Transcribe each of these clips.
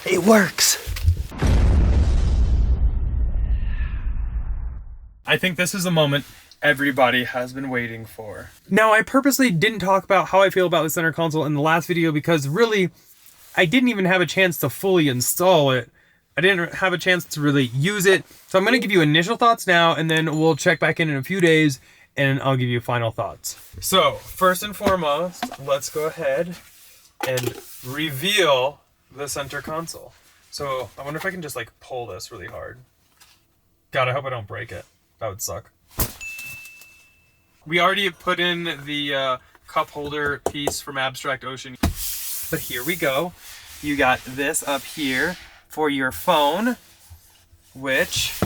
It works. I think this is the moment everybody has been waiting for. Now, I purposely didn't talk about how I feel about the center console in the last video because really, I didn't even have a chance to fully install it. I didn't have a chance to really use it. So I'm going to give you initial thoughts now, and then we'll check back in a few days, and I'll give you final thoughts. So, first and foremost, let's go ahead and reveal the center console. So, I wonder if I can just like pull this really hard. God, I hope I don't break it. That would suck. We already put in the cup holder piece from Abstract Ocean. But here we go. You got this up here for your phone, which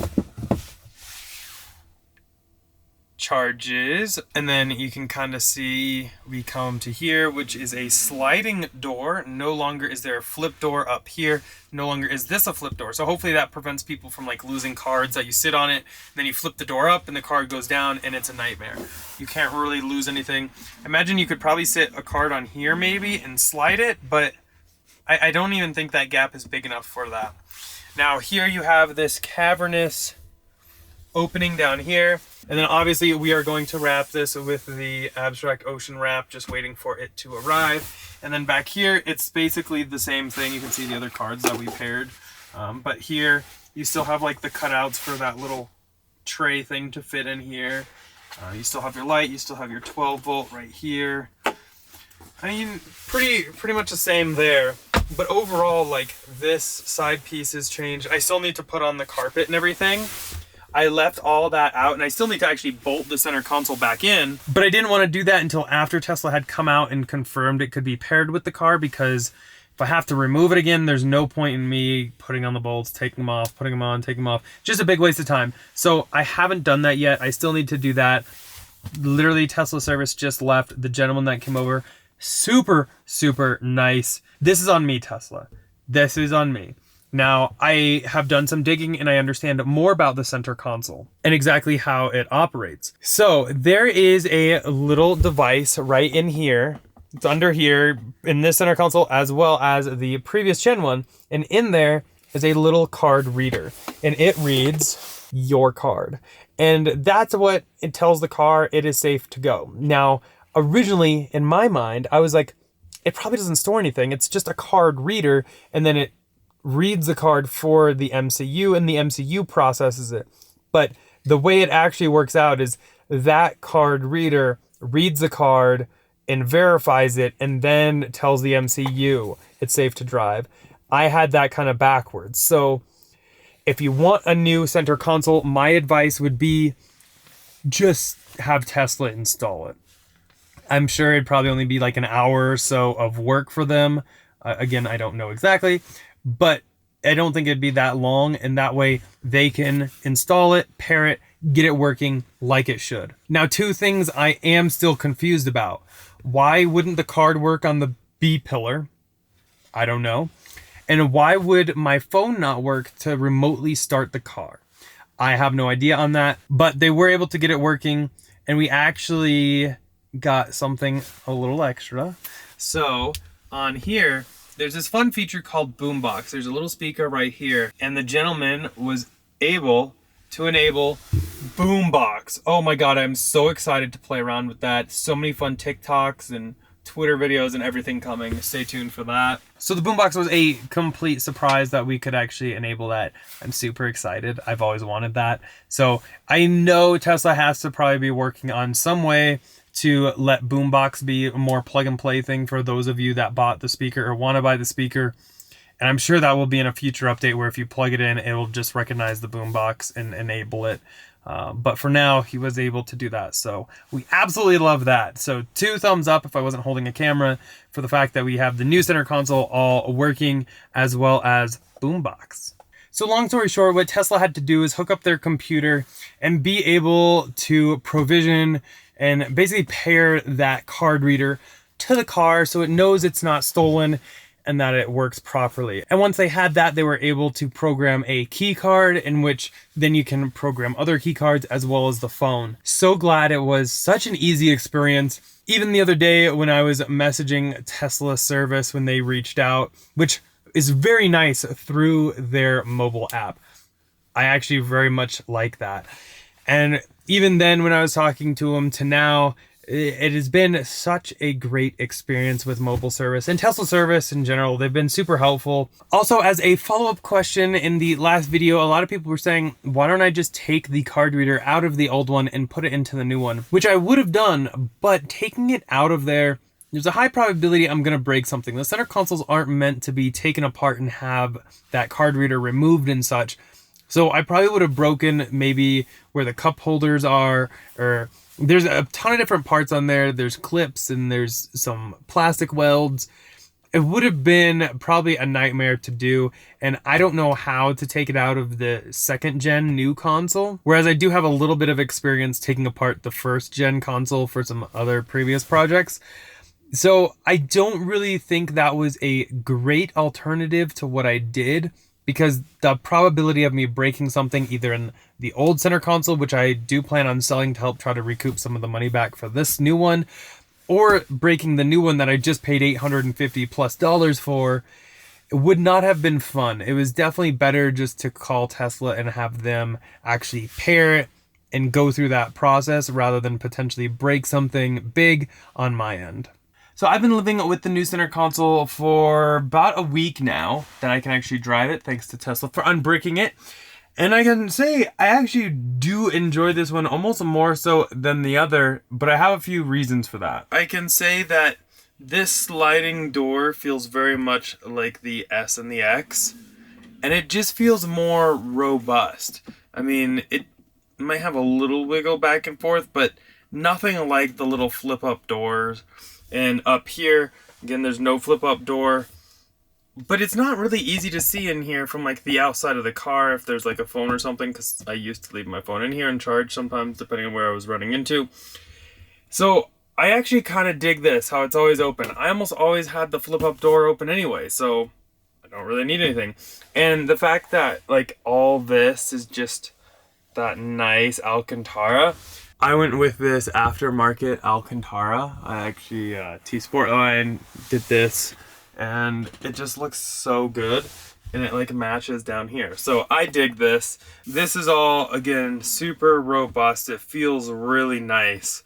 charges, and then you can kind of see we come to here, which is a sliding door. No longer is there a flip door up here. No longer is this a flip door. So hopefully that prevents people from like losing cards that you sit on it, then you flip the door up and the card goes down and it's a nightmare. You can't really lose anything. Imagine you could probably sit a card on here maybe and slide it, but I don't even think that gap is big enough for that. Now here you have this cavernous opening down here. And then obviously we are going to wrap this with the Abstract Ocean wrap, just waiting for it to arrive. And then back here, it's basically the same thing. You can see the other cards that we paired. But here, you still have like the cutouts for that little tray thing to fit in here. You still have your light, you still have your 12 volt right here. I mean, pretty much the same there. But overall, like this side piece is changed. I still need to put on the carpet and everything. I left all that out, and I still need to actually bolt the center console back in, but I didn't want to do that until after Tesla had come out and confirmed it could be paired with the car, because if I have to remove it again, there's no point in me putting on the bolts, taking them off, putting them on, taking them off. Just a big waste of time. So I haven't done that yet. I still need to do that. Literally, Tesla service just left. The gentleman that came over, super, super nice. This is on me, Tesla. This is on me. Now, I have done some digging and I understand more about the center console and exactly how it operates. So there is a little device right in here. It's under here in this center console as well as the previous gen one. And in there is a little card reader, and it reads your card. And that's what it tells the car it is safe to go. Now, originally in my mind, I was like, it probably doesn't store anything. It's just a card reader, and then it reads the card for the MCU and the MCU processes it. But the way it actually works out is that card reader reads the card and verifies it and then tells the MCU it's safe to drive. I had that kind of backwards. So if you want a new center console, my advice would be just have Tesla install it. I'm sure it'd probably only be like an hour or so of work for them. Again, I don't know exactly, but I don't think it'd be that long, and that way they can install it, pair it, get it working like it should. Now, two things I am still confused about. Why wouldn't the card work on the B pillar? I don't know. And why would my phone not work to remotely start the car? I have no idea on that, but they were able to get it working, and we actually got something a little extra. So on here, there's this fun feature called Boombox. There's a little speaker right here, and the gentleman was able to enable Boombox. Oh my God, I'm so excited to play around with that. So many fun TikToks and Twitter videos and everything coming. Stay tuned for that. So the Boombox was a complete surprise that we could actually enable that. I'm super excited. I've always wanted that. So I know Tesla has to probably be working on some way to let Boombox be a more plug and play thing for those of you that bought the speaker or want to buy the speaker. And I'm sure that will be in a future update where if you plug it in, it will just recognize the Boombox and enable it. But for now, he was able to do that. So we absolutely love that. So 2 thumbs up if I wasn't holding a camera for the fact that we have the new center console all working as well as Boombox. So long story short, what Tesla had to do is hook up their computer and be able to provision and basically pair that card reader to the car so it knows it's not stolen and that it works properly. And once they had that, they were able to program a key card in which then you can program other key cards as well as the phone. So glad it was such an easy experience. Even the other day when I was messaging Tesla service when they reached out, which is very nice through their mobile app. I actually very much like that. And even then, when I was talking to them to now, it has been such a great experience with mobile service and Tesla service in general. They've been super helpful. Also, as a follow-up question in the last video, a lot of people were saying, why don't I just take the card reader out of the old one and put it into the new one? Which I would have done, but taking it out of there, there's a high probability I'm going to break something. The center consoles aren't meant to be taken apart and have that card reader removed and such. So I probably would have broken maybe where the cup holders are, or there's a ton of different parts on there. There's clips and there's some plastic welds. It would have been probably a nightmare to do, and I don't know how to take it out of the second gen new console. Whereas I do have a little bit of experience taking apart the first gen console for some other previous projects. So I don't really think that was a great alternative to what I did, because the probability of me breaking something either in the old center console, which I do plan on selling to help try to recoup some of the money back for this new one, or breaking the new one that I just paid $850+ for, it would not have been fun. It was definitely better just to call Tesla and have them actually pair it and go through that process rather than potentially break something big on my end. So I've been living with the new center console for about a week now that I can actually drive it, thanks to Tesla for unbricking it. And I can say I actually do enjoy this one almost more so than the other, but I have a few reasons for that. I can say that this sliding door feels very much like the S and the X, and it just feels more robust. I mean, it might have a little wiggle back and forth, but nothing like the little flip-up doors. And up here, again, there's no flip-up door. But it's not really easy to see in here from like the outside of the car if there's like a phone or something, because I used to leave my phone in here and charge sometimes depending on where I was running into. So I actually kind of dig this, how it's always open. I almost always had the flip-up door open anyway, so I don't really need anything. And the fact that like all this is just that nice Alcantara. I went with this aftermarket Alcantara. I actually, T-Sportline did this, and it just looks so good, and it like matches down here. So I dig this. This is all, again, super robust. It feels really nice.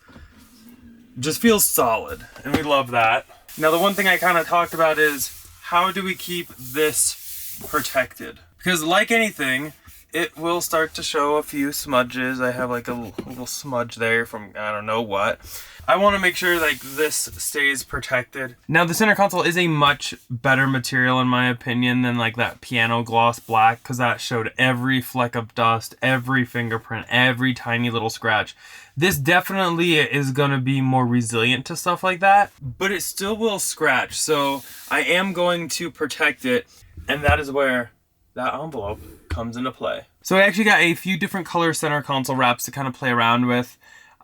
Just feels solid, and we love that. Now the one thing I kind of talked about is, how do we keep this protected? Because like anything, it will start to show a few smudges. I have like a little smudge there from I don't know what. I want to make sure like this stays protected. Now the center console is a much better material in my opinion than like that piano gloss black, because that showed every fleck of dust, every fingerprint, every tiny little scratch. This definitely is going to be more resilient to stuff like that, but it still will scratch. So I am going to protect it, and that is where that envelope comes into play. So I actually got a few different color center console wraps to kind of play around with.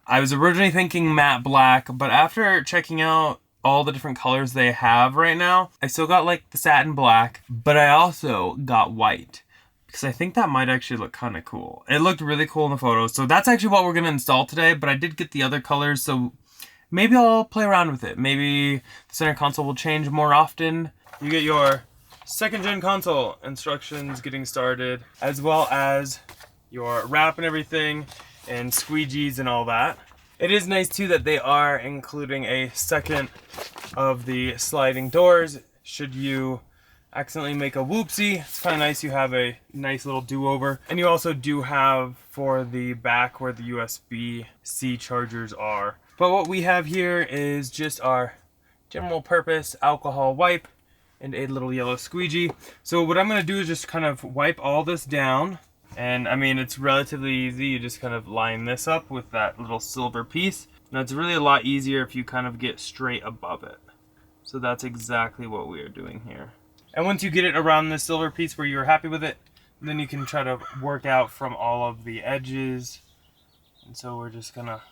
I was originally thinking matte black, but after checking out all the different colors they have right now, I still got like the satin black, but I also got white, because I think that might actually look kind of cool. It looked really cool in the photos, so that's actually what we're going to install today, but I did get the other colors, so maybe I'll play around with it. Maybe the center console will change more often. You get your second gen console instructions getting started, as well as your wrap and everything, and squeegees and all that. It is nice too that they are including a second of the sliding doors. Should you accidentally make a whoopsie, it's kind of nice you have a nice little do-over. And you also do have for the back where the USB-C chargers are. But what we have here is just our general purpose alcohol wipe and a little yellow squeegee. So what I'm going to do is just kind of wipe all this down. And I mean, it's relatively easy. You just kind of line this up with that little silver piece. Now it's really a lot easier if you kind of get straight above it. So that's exactly what we are doing here. And once you get it around the silver piece where you're happy with it, then you can try to work out from all of the edges. And so we're just gonna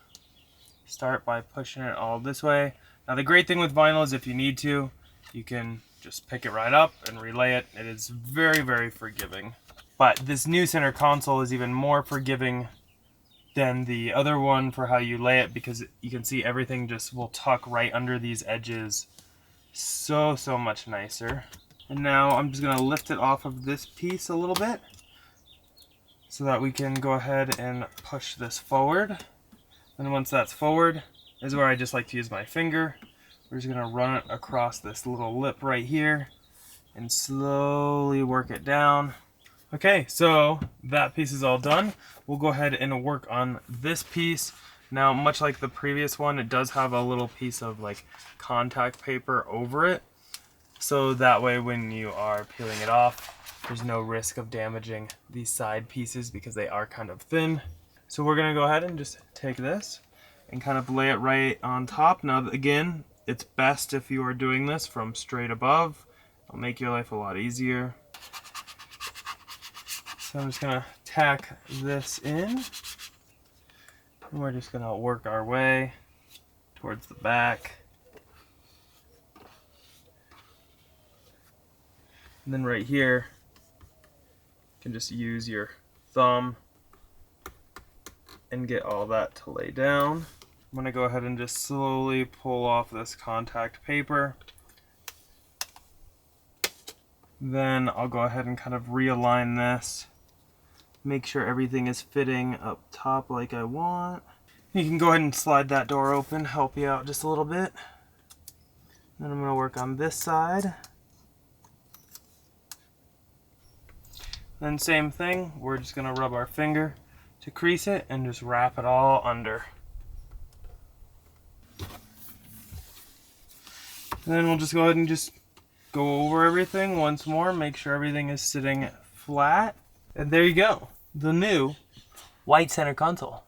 start by pushing it all this way. Now the great thing with vinyl is if you need to, you can just pick it right up and relay it. It is very, very forgiving. But this new center console is even more forgiving than the other one for how you lay it, because you can see everything just will tuck right under these edges so much nicer. And now I'm just going to lift it off of this piece a little bit so that we can go ahead and push this forward. And once that's forward, is where I just like to use my finger. We're just going to run it across this little lip right here and slowly work it down. Okay, so that piece is all done. We'll go ahead and work on this piece. Now, much like the previous one, it does have a little piece of like contact paper over it. So that way when you are peeling it off, there's no risk of damaging these side pieces because they are kind of thin. So we're gonna go ahead and just take this and kind of lay it right on top. Now again, it's best if you are doing this from straight above. It'll make your life a lot easier. So I'm just gonna tack this in. And we're just gonna work our way towards the back. And then right here, you can just use your thumb and get all that to lay down. I'm gonna go ahead and just slowly pull off this contact paper. Then I'll go ahead and kind of realign this. Make sure everything is fitting up top like I want. You can go ahead and slide that door open, help you out just a little bit. Then I'm gonna work on this side. Then same thing, we're just gonna rub our finger to crease it and just wrap it all under. And then we'll just go ahead and just go over everything once more, make sure everything is sitting flat. And there you go, the new white center console.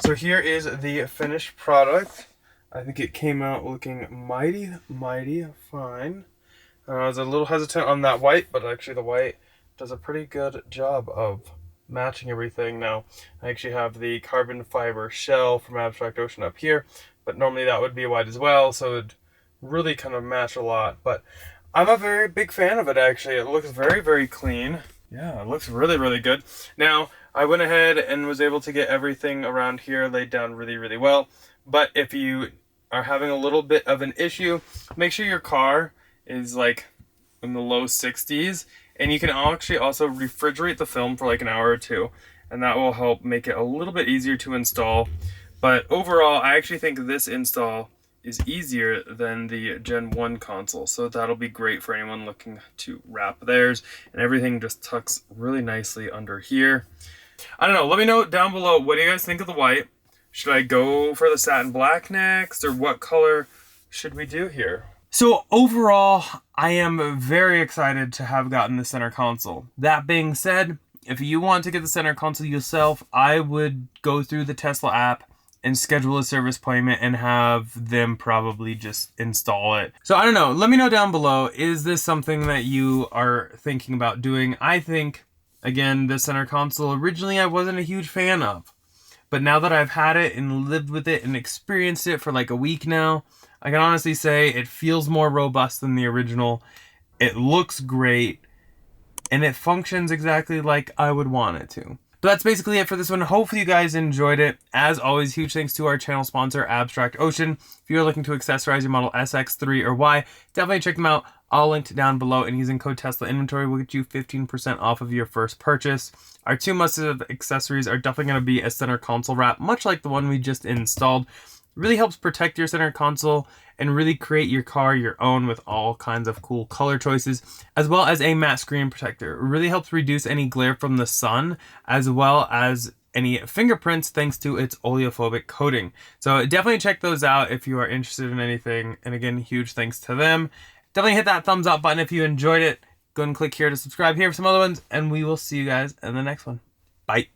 So here is the finished product. I think it came out looking mighty, mighty fine. I was a little hesitant on that white, but actually the white does a pretty good job of matching everything. Now, I actually have the carbon fiber shell from Abstract Ocean up here, but normally that would be white as well, so it'd really kind of match a lot. But I'm a very big fan of it, actually. It looks very, very clean. Yeah, it looks really, really good. Now, I went ahead and was able to get everything around here laid down really, really well. But if you are having a little bit of an issue, make sure your car is like in the low 60s. And you can actually also refrigerate the film for like an hour or two, and that will help make it a little bit easier to install. But overall, I actually think this install is easier than the Gen 1 console, so that'll be great for anyone looking to wrap theirs, and everything just tucks really nicely under here. I don't know, let me know down below, what do you guys think of the white? Should I go for the satin black next, or what color should we do here? So overall, I am very excited to have gotten the center console. That being said, if you want to get the center console yourself, I would go through the Tesla app and schedule a service appointment and have them probably just install it. So I don't know, let me know down below, is this something that you are thinking about doing? I think, again, the center console, originally I wasn't a huge fan of. But now that I've had it and lived with it and experienced it for like a week now, I can honestly say it feels more robust than the original. It looks great, and it functions exactly like I would want it to. But that's basically it for this one. Hopefully you guys enjoyed it. As always, huge thanks to our channel sponsor, Abstract Ocean. If you're looking to accessorize your Model S, X, 3, or Y, definitely check them out. All linked down below, and using code Tesla Inventory will get you 15% off of your first purchase. Our two must-have accessories are definitely going to be a center console wrap, much like the one we just installed. Really helps protect your center console and really create your car your own with all kinds of cool color choices, as well as a matte screen protector. It really helps reduce any glare from the sun, as well as any fingerprints thanks to its oleophobic coating. So definitely check those out if you are interested in anything. And again, huge thanks to them. Definitely hit that thumbs up button if you enjoyed it. Go and click here to subscribe here for some other ones, and we will see you guys in the next one. Bye.